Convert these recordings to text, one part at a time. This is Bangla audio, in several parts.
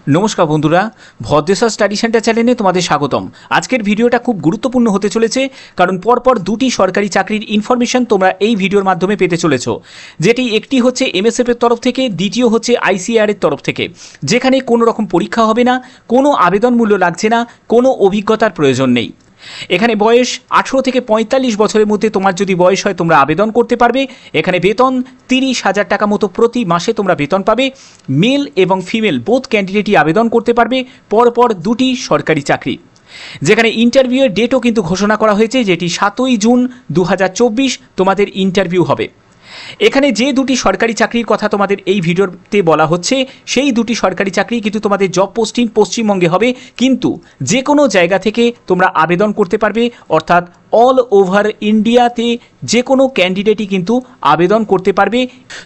নমস্কার বন্ধুরা, ভদ্রেশ্বর স্টাডি সেন্টার চ্যানেলে তোমাদের স্বাগতম। আজকের ভিডিওটা খুব গুরুত্বপূর্ণ হতে চলেছে, কারণ পরপর দুটি সরকারি চাকরির ইনফরমেশন তোমরা এই ভিডিওর মাধ্যমে পেতে চলেছো। যেটি একটি হচ্ছে এমএসএফ এর তরফ থেকে, দ্বিতীয় হচ্ছে আইসিআর এর তরফ থেকে, যেখানে কোনো রকম পরীক্ষা হবে না, কোনো আবেদন মূল্য লাগছে না, কোনো অভিজ্ঞতার প্রয়োজন নেই। এখানে বয়স 18 থেকে 45 বছরের মধ্যে তোমার যদি বয়স হয় তোমরা আবেদন করতে পারবে। এখানে বেতন 30,000 টাকা মতো প্রতি মাসে তোমরা বেতন পাবে। মেল এবং ফিমেল বোথ ক্যান্ডিডেটই আবেদন করতে পারবে পরপর দুটি সরকারি চাকরি, যেখানে ইন্টারভিউয়ের ডেটও কিন্তু ঘোষণা করা হয়েছে, যেটি 7ই জুন 2024 তোমাদের ইন্টারভিউ হবে। এখানে যে দুটি সরকারি চাকরির কথা তোমাদের এই ভিডিওতে বলা হচ্ছে, সেই দুটি সরকারি চাকরি কিন্তু তোমাদের জব পোস্টিং পশ্চিমবঙ্গে হবে, কিন্তু যে কোনো জায়গা থেকে তোমরা আবেদন করতে পারবে, অর্থাৎ অল ওভার ইন্ডিয়াতে যে কোনো ক্যান্ডিডেটই কিন্তু আবেদন করতে পারবে।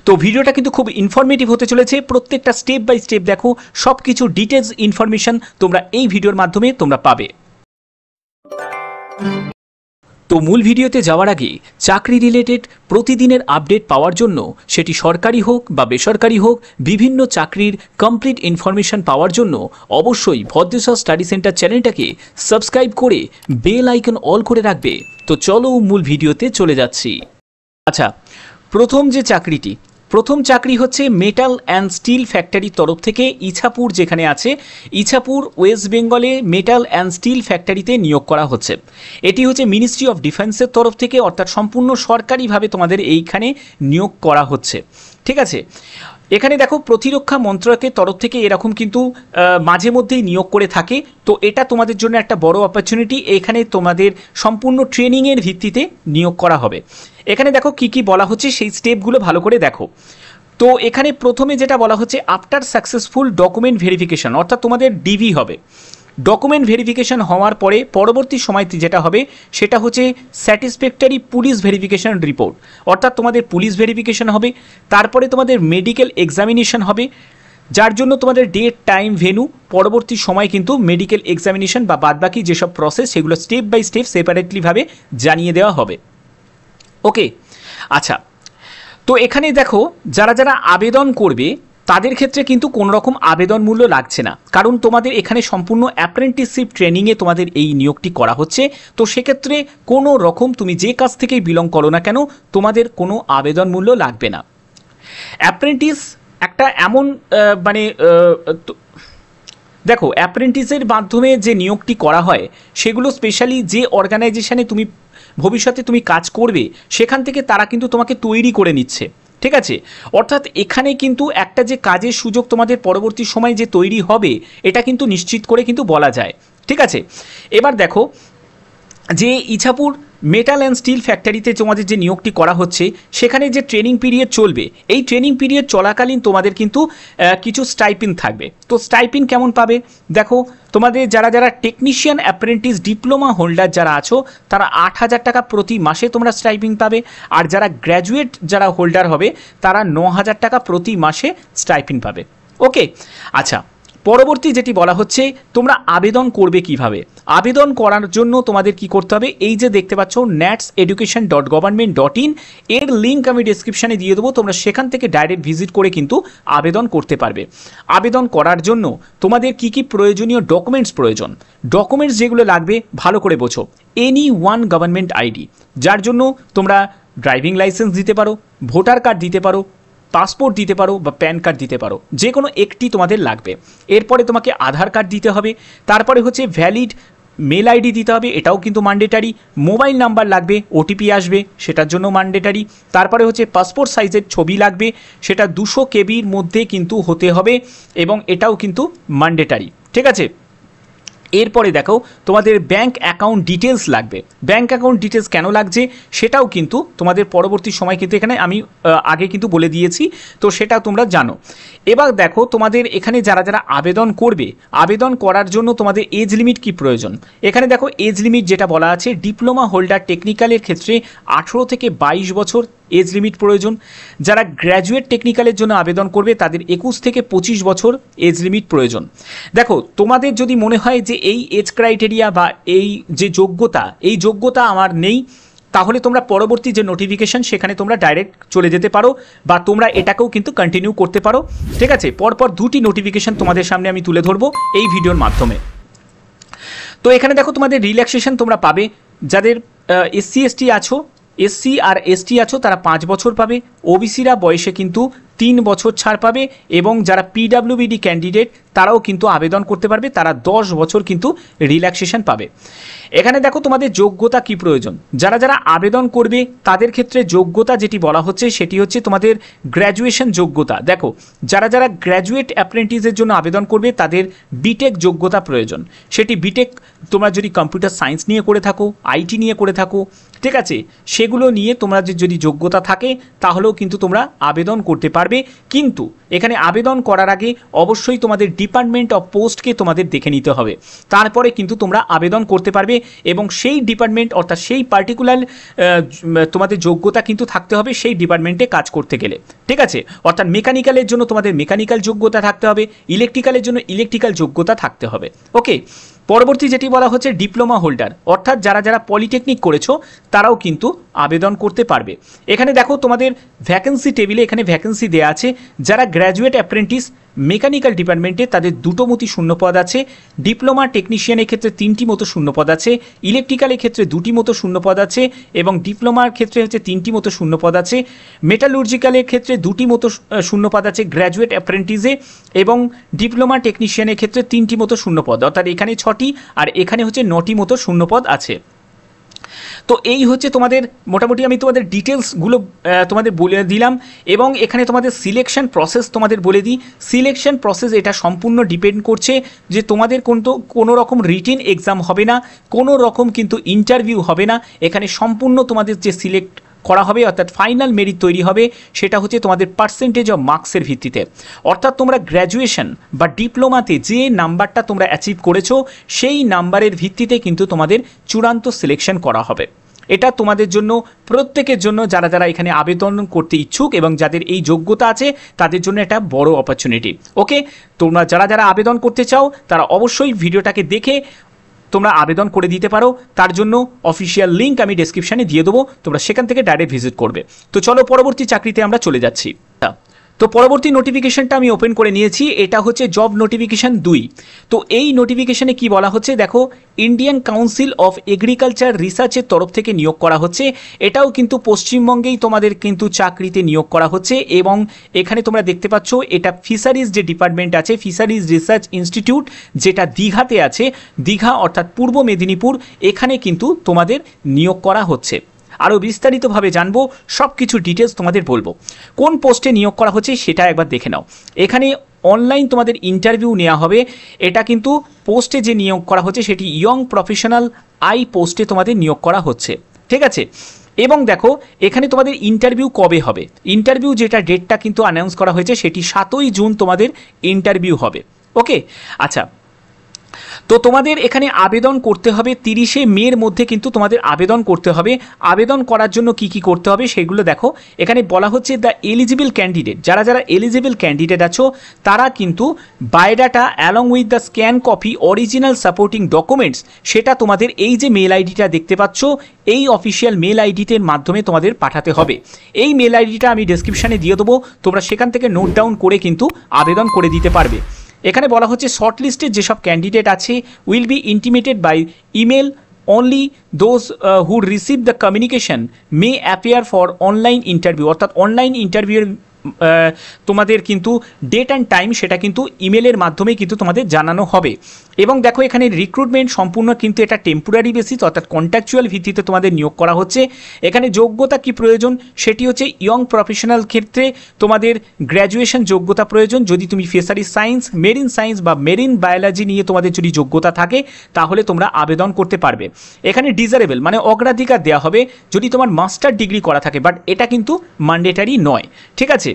তো ভিডিওটা কিন্তু খুব ইনফরমেটিভ হতে চলেছে, প্রত্যেকটা স্টেপ বাই স্টেপ দেখো, সব কিছু ডিটেলস ইনফরমেশন তোমরা এই ভিডিওর মাধ্যমে তোমরা পাবে। তো মূল ভিডিওতে যাওয়ার আগে চাকরি রিলেটেড প্রতিদিনের আপডেট পাওয়ার জন্য, সেটি সরকারি হোক বা বেসরকারি হোক, বিভিন্ন চাকরির কমপ্লিট ইনফরমেশন পাওয়ার জন্য অবশ্যই ভদ্রেশ্বর স্টাডি সেন্টার চ্যানেলটাকে সাবস্ক্রাইব করে বেল আইকন অল করে রাখবে। তো চলো মূল ভিডিওতে চলে যাচ্ছি। আচ্ছা, প্রথম চাকরি হচ্ছে মেটাল অ্যান্ড স্টিল ফ্যাক্টরির তরফ থেকে ইছাপুর, যেখানে আছে ইছাপুর ওয়েস্ট বেঙ্গলে মেটাল অ্যান্ড স্টিল ফ্যাক্টরিতে নিয়োগ করা হচ্ছে। এটি হচ্ছে মিনিস্ট্রি অফ ডিফেন্সের তরফ থেকে, অর্থাৎ সম্পূর্ণ সরকারিভাবে তোমাদের এইখানে নিয়োগ করা হচ্ছে। ঠিক আছে, এখানে দেখো প্রতিরক্ষা মন্ত্রকের তরফ থেকে এরকম কিন্তু মাঝে মধ্যেই নিয়োগ করে থাকে। তো এটা তোমাদের জন্য একটা বড় অপরচুনিটি। এখানে তোমাদের সম্পূর্ণ ট্রেনিংয়ের ভিত্তিতে নিয়োগ করা হবে। এখানে দেখো কি কি বলা হচ্ছে, সেই স্টেপগুলো ভালো করে দেখো। তো এখানে প্রথমে যেটা বলা হচ্ছে, আফটার সাকসেসফুল ডকুমেন্ট ভেরিফিকেশন, অর্থাৎ তোমাদের ডিভি হবে। ডকুমেন্ট ভেরিফিকেশন হওয়ার পরে পরবর্তী সময়তে যেটা হবে সেটা হচ্ছে স্যাটিসফ্যাক্টরি পুলিশ ভেরিফিকেশন রিপোর্ট, অর্থাৎ তোমাদের পুলিশ ভেরিফিকেশন হবে। তারপরে তোমাদের মেডিকেল এক্সামিনেশন হবে, যার জন্য তোমাদের ডেট, টাইম, ভেন্যু পরবর্তী সময় কিন্তু মেডিকেল এক্সামিনেশন বা বাদবাকি যেসব প্রসেস সেগুলো স্টেপ বাই স্টেপ সেপারেটলিভাবে জানিয়ে দেওয়া হবে। ওকে, আচ্ছা, তো এখানে দেখো যারা যারা আবেদন করবে তাদের ক্ষেত্রে কিন্তু কোনো রকম আবেদন মূল্য লাগছে না, কারণ তোমাদের এখানে সম্পূর্ণ অ্যাপ্রেন্টিসশিপ ট্রেনিংয়ে তোমাদের এই নিয়োগটি করা হচ্ছে। তো সেক্ষেত্রে কোনো রকম তুমি যে কাজ থেকেই বিলং করো না কেন, তোমাদের কোনো আবেদন মূল্য লাগবে না। অ্যাপ্রেন্টিস একটা এমন দেখো, অ্যাপ্রেন্টিসের মাধ্যমে যে নিয়োগটি করা হয় সেগুলো স্পেশালি যে অর্গানাইজেশনে তুমি ভবিষ্যতে তুমি কাজ করবে সেখান থেকে তারা কিন্তু তোমাকে তৈরি করে নিচ্ছে। ঠিক আছে, অর্থাৎ এখানে কিন্তু একটা যে কাজের সুযোগ তোমাদের পরবর্তী সময় যে তৈরি হবে, এটা কিন্তু নিশ্চিত করে কিন্তু বলা যায়। ঠিক আছে, এবার দেখো যে ইছাপুর মেটাল অ্যান্ড স্টিল ফ্যাক্টরিতে তোমাদের যে নিয়োগটি করা হচ্ছে, সেখানে যে ট্রেনিং পিরিয়ড চলবে, এই ট্রেনিং পিরিয়ড চলাকালীন তোমাদের কিন্তু কিছু স্টাইপেন্ড থাকবে। তো স্টাইপেন্ড কেমন পাবে দেখো, তোমাদের যারা যারা টেকনিশিয়ান অ্যাপ্রেন্টিস ডিপ্লোমা হোল্ডার যারা আছো, তারা 8,000 টাকা প্রতি মাসে তোমরা স্টাইপেন্ড পাবে। আর যারা গ্র্যাজুয়েট যারা হোল্ডার হবে, তারা 9,000 টাকা প্রতি মাসে স্টাইপেন্ড পাবে। ওকে, আচ্ছা, পরবর্তী যেটি বলা হচ্ছে, তোমরা আবেদন করবে কিভাবে। আবেদন করার জন্য তোমাদের কি করতে হবে, এই যে দেখতে পাচ্ছ natseducation.government.in এর লিঙ্ক আমি ডেসক্রিপশানে দিয়ে দেবো, তোমরা সেখান থেকে ডাইরেক্ট ভিজিট করে কিন্তু আবেদন করতে পারবে। আবেদন করার জন্য তোমাদের কি কি প্রয়োজনীয় ডকুমেন্টস যেগুলো লাগবে ভালো করে বোঝো। এনি ওয়ান গভর্নমেন্ট আইডি, যার জন্য তোমরা ড্রাইভিং লাইসেন্স দিতে পারো, ভোটার কার্ড দিতে পারো, পাসপোর্ট দিতে পারো বা প্যান কার্ড দিতে পারো, যে কোনো একটি তোমাদের লাগবে। এরপরে তোমাকে আধার কার্ড দিতে হবে, তারপরে হচ্ছে ভ্যালিড মেল আইডি দিতে হবে, এটাও কিন্তু ম্যান্ডেটারি। মোবাইল নাম্বার লাগবে, ওটিপি আসবে, সেটার জন্য ম্যান্ডেটারি। তারপরে হচ্ছে পাসপোর্ট সাইজের ছবি লাগবে, সেটা 200 কেবির মধ্যে কিন্তু হতে হবে, এবং এটাও কিন্তু ম্যান্ডেটারি। ঠিক আছে, এরপরে দেখো তোমাদের ব্যাঙ্ক অ্যাকাউন্ট ডিটেলস লাগবে। ব্যাঙ্ক অ্যাকাউন্ট ডিটেলস কেন লাগছে সেটাও কিন্তু তোমাদের পরবর্তী সময় কিন্তু এখানে আমি আগে কিন্তু বলে দিয়েছি, তো সেটা তোমরা জানো। এবার দেখো তোমাদের এখানে যারা যারা আবেদন করবে, আবেদন করার জন্য তোমাদের এজ লিমিট কি প্রয়োজন। এখানে দেখো এজ লিমিট যেটা বলা আছে, ডিপ্লোমা হোল্ডার টেকনিক্যালের ক্ষেত্রে 18 থেকে 22 বছর এজ লিমিট প্রয়োজন। যারা গ্র্যাজুয়েট টেকনিক্যালের জন্য আবেদন করবে তাদের 21 থেকে 25 বছর এজ লিমিট প্রয়োজন। দেখো তোমাদের যদি মনে হয় যে এই এজ ক্রাইটেরিয়া বা এই যে যোগ্যতা, এই যোগ্যতা আমার নেই, তাহলে তোমরা পরবর্তী যে নোটিফিকেশন সেখানে তোমরা ডাইরেক্ট চলে যেতে পারো, বা তোমরা এটাকেও কিন্তু কন্টিনিউ করতে পারো। ঠিক আছে, পরপর দুটি নোটিফিকেশন তোমাদের সামনে আমি তুলে ধরবো এই ভিডিওর মাধ্যমে। তো এখানে দেখো তোমাদের রিল্যাক্সেশন তোমরা পাবে, যাদের এসসি এসটি আছো, এসসি আর এসটি আছো তারা 5 বছর পাবে, ওবিসিরা বয়সে কিন্তু 3 বছর ছাড় পাবে, এবং যারা পিডাব্লিউবিডি ক্যান্ডিডেট তারাও কিন্তু আবেদন করতে পারবে, তারা 10 বছর কিন্তু রিল্যাক্সেশন পাবে। এখানে দেখো তোমাদের যোগ্যতা কি প্রয়োজন, যারা যারা আবেদন করবে তাদের ক্ষেত্রে যোগ্যতা যেটি বলা হচ্ছে সেটি হচ্ছে তোমাদের গ্র্যাজুয়েশন যোগ্যতা। দেখো যারা যারা গ্র্যাজুয়েট অ্যাপ্রেন্টিসের জন্য আবেদন করবে তাদের বিটেক যোগ্যতা প্রয়োজন। সেটি বিটেক তোমরা যদি কম্পিউটার সায়েন্স নিয়ে করে থাকো, আইটি নিয়ে করে থাকো, ঠিক আছে, সেগুলো নিয়ে তোমরা যদি যোগ্যতা থাকে তাহলেও কিন্তু তোমরা আবেদন করতে পারবে। কিন্তু এখানে আবেদন করার আগে অবশ্যই তোমাদের ডিপার্টমেন্ট অফ পোস্টকে তোমাদের দেখে নিতে হবে, তারপরে কিন্তু তোমরা আবেদন করতে পারবে। এবং সেই ডিপার্টমেন্ট অর্থাৎ সেই পার্টিকুলার তোমাদের যোগ্যতা কিন্তু থাকতে হবে সেই ডিপার্টমেন্টে কাজ করতে গেলে। ঠিক আছে, অর্থাৎ মেকানিক্যালের জন্য তোমাদের মেকানিক্যাল যোগ্যতা থাকতে হবে, ইলেকট্রিক্যালের জন্য ইলেকট্রিক্যাল যোগ্যতা থাকতে হবে। ওকে, পরবর্তী যেটি বলা হচ্ছে ডিপ্লোমা হোল্ডার, অর্থাৎ যারা যারা পলিটেকনিক করেছো তারাও কিন্তু আবেদন করতে পারবে। এখানে দেখো তোমাদের ভ্যাকেন্সি টেবিলে এখানে ভ্যাকেন্সি দেওয়া আছে, যারা গ্র্যাজুয়েট অ্যাপ্রেন্টিস মেকানিক্যাল ডিপার্টমেন্টে তাদের 2টো মতো শূন্যপদ আছে, ডিপ্লোমা টেকনিশিয়ানের ক্ষেত্রে 3টি মতো শূন্যপদ আছে, ইলেকট্রিক্যালের ক্ষেত্রে 2টি মতো শূন্যপদ আছে, এবং ডিপ্লোমার ক্ষেত্রে হচ্ছে 3টি মতো শূন্যপদ আছে, মেটালুর্জিক্যালের ক্ষেত্রে 2টি মতো শূন্যপদ আছে গ্র্যাজুয়েট অ্যাপ্রেন্টিসে, এবং ডিপ্লোমা টেকনিশিয়ানের ক্ষেত্রে 3টি মতো শূন্যপদ, অর্থাৎ এখানে 6টি আর এখানে হচ্ছে 9টি মতো শূন্যপদ আছে। তো এই হচ্ছে তোমাদের মোটামুটি আমি তোমাদের ডিটেলসগুলো তোমাদের বলে দিলাম, এবং এখানে তোমাদের সিলেকশন প্রসেস তোমাদের বলে দিই। সিলেকশন প্রসেস এটা সম্পূর্ণ ডিপেন্ড করছে যে তোমাদের কোনো রকম রিটেন এক্সাম হবে না, কোনো রকম কিন্তু ইন্টারভিউ হবে না, এখানে সম্পূর্ণ তোমাদের যে সিলেক্ট করা হবে অর্থাৎ ফাইনাল মেরিট তৈরি হবে সেটা হচ্ছে তোমাদের পার্সেন্টেজ অফ মার্কসের ভিত্তিতে। অর্থাৎ তোমরা গ্র্যাজুয়েশন বা ডিপ্লোমাতে যে নাম্বারটা তোমরা অ্যাচিভ করেছো সেই নাম্বারের ভিত্তিতে কিন্তু তোমাদের চূড়ান্ত সিলেকশন করা হবে। এটা তোমাদের জন্য প্রত্যেকের জন্য যারা যারা এখানে আবেদন করতে ইচ্ছুক এবং যাদের এই যোগ্যতা আছে তাদের জন্য একটা বড় অপরচুনিটি। ওকে, তোমরা যারা যারা আবেদন করতে চাও তারা অবশ্যই ভিডিওটাকে দেখে তোমরা আবেদন করে দিতে পারো। তার জন্য অফিসিয়াল লিঙ্ক আমি ডেসক্রিপশানে দিয়ে দেবো, তোমরা সেখান থেকে ডাইরেক্ট ভিজিট করবে। তো চলো পরবর্তী চাকরিতে আমরা চলে যাচ্ছি। তো পরবর্তী নোটিফিকেশনটা আমি ওপেন করে নিয়েছি, এটা হচ্ছে জব নোটিফিকেশন 2। তো এই নোটিফিকেশনে কি বলা হচ্ছে দেখো, ইন্ডিয়ান কাউন্সিল অফ এগ্রিকালচার রিসার্চের তরফ থেকে নিয়োগ করা হচ্ছে। এটাও কিন্তু পশ্চিমবঙ্গেই তোমাদের কিন্তু চাকরিতে নিয়োগ করা হচ্ছে, এবং এখানে তোমরা দেখতে পাচ্ছ এটা ফিশারিজ যে ডিপার্টমেন্ট আছে, ফিশারিজ রিসার্চ ইনস্টিটিউট যেটা দীঘাতে আছে, দীঘা অর্থাৎ পূর্ব মেদিনীপুর, এখানে কিন্তু তোমাদের নিয়োগ করা হচ্ছে। আরও বিস্তারিতভাবে জানবো, সব কিছু ডিটেলস তোমাদের বলবো। কোন পোস্টে নিয়োগ করা হচ্ছে সেটা একবার দেখে নাও। এখানে অনলাইন তোমাদের ইন্টারভিউ নেওয়া হবে। এটা কিন্তু পোস্টে যে নিয়োগ করা হচ্ছে সেটি ইয়ং প্রফেশনাল আই পোস্টে তোমাদের নিয়োগ করা হচ্ছে। ঠিক আছে, এবং দেখো এখানে তোমাদের ইন্টারভিউ কবে হবে, ইন্টারভিউ যেটা ডেটটা কিন্তু অ্যানাউন্স করা হয়েছে সেটি 7ই জুন তোমাদের ইন্টারভিউ হবে। ওকে, আচ্ছা, তো তোমাদের এখানে আবেদন করতে হবে 30শে মের মধ্যে কিন্তু তোমাদের আবেদন করতে হবে। আবেদন করার জন্য কি কি করতে হবে সেগুলো দেখো, এখানে বলা হচ্ছে দ্য এলিজিবল ক্যান্ডিডেট, যারা যারা এলিজিবল ক্যান্ডিডেট আছো তারা কিন্তু biodata along with the scan copy original supporting documents, সেটা তোমাদের এই যে মেল আইডিটা দেখতে পাচ্ছ এই অফিসিয়াল মেল আইডির মাধ্যমে তোমাদের পাঠাতে হবে। এই মেল আইডিটা আমি ডেসক্রিপশানে দিয়ে দেবো, তোমরা সেখান থেকে নোট ডাউন করে কিন্তু আবেদন করে দিতে পারবে। এখানে বলা হচ্ছে শর্টলিস্টের যেসব ক্যান্ডিডেট আছে will be intimated by email only those who receive the communication may appear for online interview, অর্থাৎ অনলাইন ইন্টারভিউয়ের তোমাদের কিন্তু ডেট অ্যান্ড টাইম সেটা কিন্তু ইমেলের মাধ্যমে কিন্তু তোমাদের জানানো হবে। এবং দেখো এখানে রিক্রুটমেন্ট সম্পূর্ণ কিন্তু এটা টেম্পোরারি বেসিস অর্থাৎ কন্ট্রাকচুয়াল ভিত্তিতে তোমাদের নিয়োগ করা হচ্ছে। এখানে যোগ্যতা কি প্রয়োজন সেটি হচ্ছে ইয়ং প্রফেশনাল ক্ষেত্রে তোমাদের গ্র্যাজুয়েশন যোগ্যতা প্রয়োজন। যদি তুমি ফিশারি সায়েন্স, মেরিন সায়েন্স বা মেরিন বায়োলজি নিয়ে তোমাদের যদি যোগ্যতা থাকে তাহলে তোমরা আবেদন করতে পারবে। এখানে ডিজারেবল মানে অগ্রাধিকার দেওয়া হবে যদি তোমার মাস্টার ডিগ্রি করা থাকে, বাট এটা কিন্তু ম্যান্ডেটারি নয়। ঠিক আছে,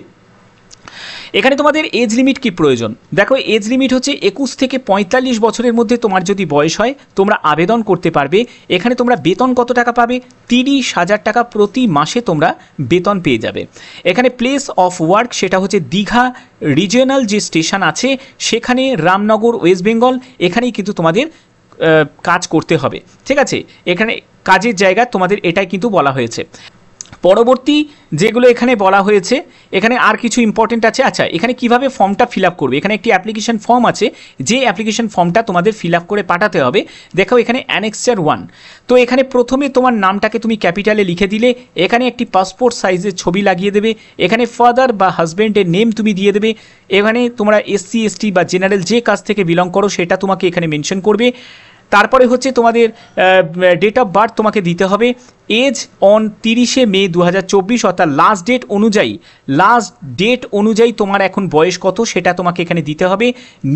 এখানে তোমাদের এজ লিমিট কি প্রয়োজন দেখো, এজ লিমিট হচ্ছে 21 থেকে 45 বছরের মধ্যে তোমার যদি বয়স হয় তোমরা আবেদন করতে পারবে। এখানে তোমরা বেতন কত টাকা পাবে, 30,000 টাকা প্রতি মাসে তোমরা বেতন পেয়ে যাবে। এখানে প্লেস অফ ওয়ার্ক সেটা হচ্ছে দীঘা রিজিওনাল যে স্টেশন আছে সেখানে, রামনগর ওয়েস্ট বেঙ্গল, এখানেই কিন্তু তোমাদের কাজ করতে হবে। ঠিক আছে, এখানে কাজের জায়গা তোমাদের এটাই কিন্তু বলা হয়েছে। পরবর্তী যেগুলো এখানে বলা হয়েছে, এখানে আর কিছু ইম্পর্টেন্ট আছে। আচ্ছা, এখানে কিভাবে ফর্মটা ফিল আপ করবে, এখানে একটি অ্যাপ্লিকেশন ফর্ম আছে, যে অ্যাপ্লিকেশন ফর্মটা তোমাদের ফিল আপ করে পাঠাতে হবে। দেখো এখানে অ্যানেক্সার 1, তো এখানে প্রথমে তোমার নামটাকে তুমি ক্যাপিটালে লিখে দিলে, এখানে একটি পাসপোর্ট সাইজের ছবি লাগিয়ে দেবে, এখানে ফাদার বা হাজব্যান্ডের নেম তুমি দিয়ে দেবে, এখানে তোমরা SC ST বা জেনারেল যে কাজ থেকে বিলং করো সেটা তোমাকে এখানে মেনশন করবে। তারপরে হচ্ছে তোমাদের ডেট অফ বার্থ তোমাকে দিতে হবে, এজ অন 30শে মে 2024, অর্থাৎ লাস্ট ডেট অনুযায়ী তোমার এখন বয়স কত সেটা তোমাকে এখানে দিতে হবে।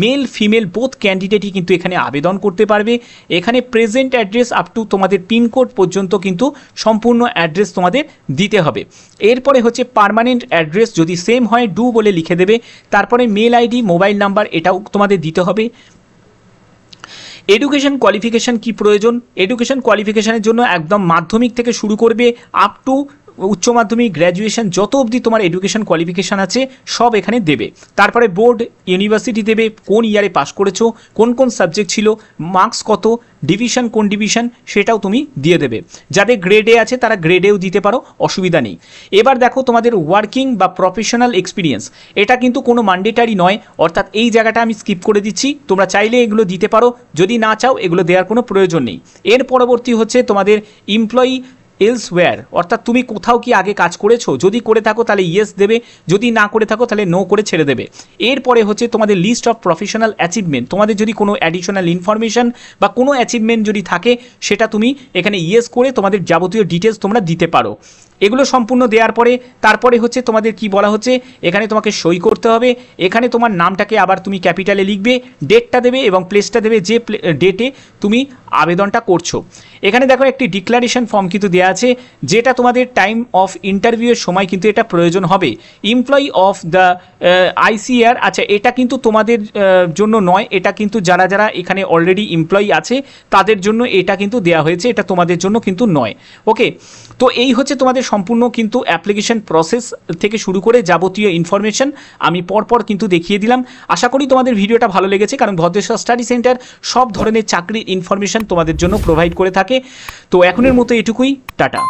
মেল ফিমেল বোথ ক্যান্ডিডেটই কিন্তু এখানে আবেদন করতে পারবে। এখানে প্রেজেন্ট অ্যাড্রেস আপ টু তোমাদের পিনকোড পর্যন্ত কিন্তু সম্পূর্ণ অ্যাড্রেস তোমাদের দিতে হবে। এরপরে হচ্ছে পার্মানেন্ট অ্যাড্রেস যদি সেম হয় ডু বলে লিখে দেবে। তারপরে মেল আইডি, মোবাইল নাম্বার এটাও তোমাদের দিতে হবে। এডুকেশন কোয়ালিফিকেশান কি প্রয়োজন, এডুকেশন কোয়ালিফিকেশানের জন্য একদম মাধ্যমিক থেকে শুরু করবে আপ টু উচ্চ মাধ্যমিক, গ্র্যাজুয়েশন, যত অবধি তোমার এডুকেশন কোয়ালিফিকেশান আছে সব এখানে দেবে। তারপরে বোর্ড, ইউনিভার্সিটি দেবে, কোন ইয়ারে পাস করেছো, কোন কোন সাবজেক্ট ছিল, মার্কস কত, ডিভিশন কোন ডিভিশন সেটাও তুমি দিয়ে দেবে। যাদের গ্রেডে আছে তারা গ্রেডেও দিতে পারো, অসুবিধা নেই। এবার দেখো তোমাদের ওয়ার্কিং বা প্রফেশনাল এক্সপিরিয়েন্স, এটা কিন্তু কোনো ম্যান্ডেটারি নয়, অর্থাৎ এই জায়গাটা আমি স্কিপ করে দিচ্ছি, তোমরা চাইলে এগুলো দিতে পারো, যদি না চাও এগুলো দেওয়ার কোনো প্রয়োজন নেই। এর পরবর্তী হচ্ছে তোমাদের এমপ্লয়ি এলসওয়্যার, অর্থাৎ তুমি কোথাও কি আগে কাজ করেছো, যদি করে থাকো তাহলে ইয়েস দেবে, যদি না করে থাকো তাহলে নো করে ছেড়ে দেবে। এরপরে হচ্ছে তোমাদের লিস্ট অফ প্রফেশনাল অ্যাচিভমেন্ট, তোমাদের যদি কোনো অ্যাডিশনাল ইনফরমেশন বা কোনো অ্যাচিভমেন্ট যদি থাকে সেটা তুমি এখানে ইয়েস করে তোমাদের যাবতীয় ডিটেলস তোমরা দিতে পারো। এগুলো সম্পূর্ণ দেওয়ার পরে তারপরে হচ্ছে তোমাদের কি বলা হচ্ছে, এখানে তোমাকে সই করতে হবে, এখানে তোমার নামটাকে আবার তুমি ক্যাপিটালে লিখবে, ডেটটা দেবে এবং প্লেসটা দেবে যে ডেটে তুমি আবেদনটা করছো। এখানে দেখো একটি ডিক্লারেশন ফর্ম কিন্তু দেওয়া আছে, যেটা তোমাদের টাইম অফ ইন্টারভিউয়ের সময় কিন্তু এটা প্রয়োজন হবে। এমপ্লয়ি অফ দ্য ICAR, আচ্ছা এটা কিন্তু তোমাদের জন্য নয়, এটা কিন্তু যারা যারা এখানে অলরেডি এমপ্লয়ি আছে তাদের জন্য এটা কিন্তু দেওয়া হয়েছে, এটা তোমাদের জন্য কিন্তু নয়। ওকে, তো এই হচ্ছে তোমাদের সম্পূর্ণ কিন্তু অ্যাপ্লিকেশন প্রসেস থেকে শুরু করে যাবতীয় ইনফরমেশন আমি পরপর কিন্তু দেখিয়ে দিলাম। আশা করি তোমাদের ভিডিওটা ভালো লেগেছে, কারণ ভদ্রেশ্বর স্টাডি সেন্টার সব ধরনের চাকরির ইনফরমেশন তোমাদের জন্য প্রোভাইড করে থাকে। তো এখনের মতো এটুকুই, টাটা।